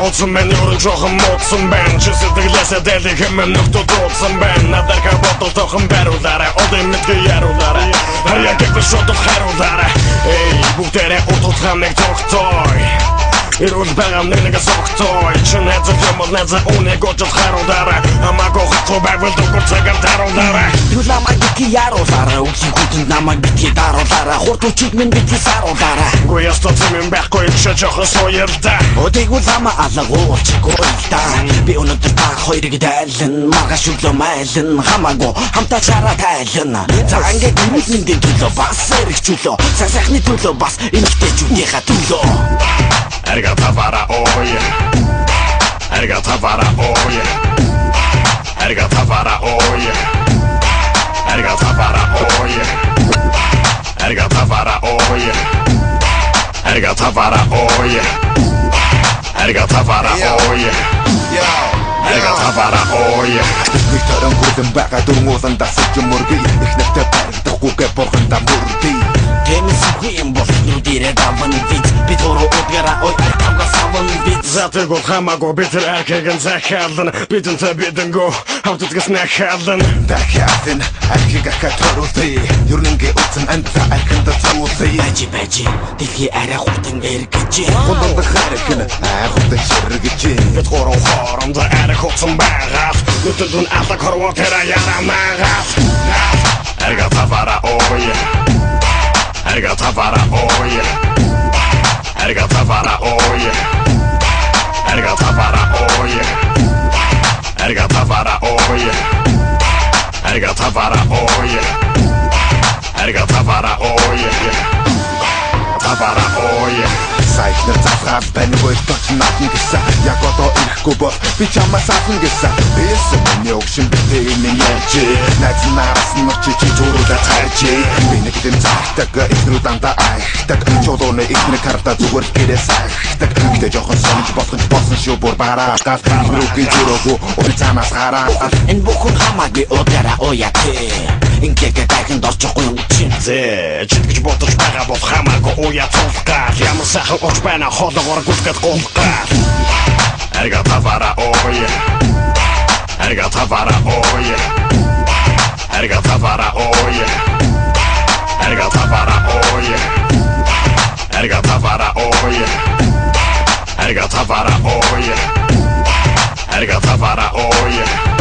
Olsun ben yorun çoğum mutsun ben Çözüdüklese deli kimim nokta dolsun ben Nadar kabotul tohum berulere O demitki yerulere Her yakıklı şotuk herulere Ey bu tere otultkan nek doktor Ирүүл байгаа нэг согтой Чин хэзээ юмл нэзээ үнэ гочод харуулаарай Хамаагүй хатуу байвал дугур цагаар таруулаарай Юу намайг битгий яруулаарай Үгийн хүнд намайг битгий даруулаарай Хурд үчиг минь битгий саруулаарай Гүй ястаа зэмэн байхгүй чи жоохон сууялда Өдийгүүл хамаа алгуу чиггүй л да Би өнөдөр та хоёрыг дайлан Маргааш өглөө майлан Хамаагүй хамтаа чараа тайлан За ингээд гүрэлэндийн төлөө бас эргчүүлөө Сайхны төлөө бас эмгтээчүүдийнхаа төлөө Arigato para hoy Arigato para hoy Arigato para hoy Arigato para hoy Arigato para hoy Arigato para hoy Arigato para hoy Arigato para hoy Victor'un kurdun baka durmuyorsan da sıcı murgi İknefte barıkta borgunda murgi Тэмээс үгүй юм бол нүдэрэ даван вид Би төрөө удгара ой аркамга саван вид Затыг бол хамаагүй бид тэр аркагийн захиална Бидэнтэй бидэнгөө хавтдгас нахиална Дахиална аркиг ахаа төрүүлээ Юрнэнгээ утсан анта арканда цамуулээ Бажи дэлхий арай хутан эргэж Хондонд харагна хутан ширгэж Бид хороо хоорондоо арай хутсан байгаа Нүдэнд алга хорвоо тэрэ ярамагаас Arigato para hoy Arigato para hoy Arigato para hoy Arigato para hoy Arigato para hoy Arigato para hoy Arigato para hoy Para hoy Сайхнер завхаад байна уу точ наатан гэсэн Яг одоо ирэхгүй бол би чамаас авах гэсэн Бэсэн миний өгшин битээний ярьж Найз нараас нь чи зүрүүлээ цайж Би нэг дэм цаартаг ихнүүд андаа айхтаг Чулууны ихнэр карта зүгээр гэрээс айхтаг Гэтэ жоохон сонж болсон шүү бүр бараагаад Рүүгийн зүрөөгөө ой цаанаас гараад Энэ бүхэн хамаагүй удаараа уяатэй Ингээд дахин дорчихгүй юм чинь Зэ читгэж бодож байгаа бол хамаагүй уяцуулгаа Ямар сайхан уч байна хоолгоор гүтгэд гомгаа Arigato para hoy Arigato para hoy Arigato para hoy Arigato para hoy Arigato para hoy Arigato para hoy Arigato para hoy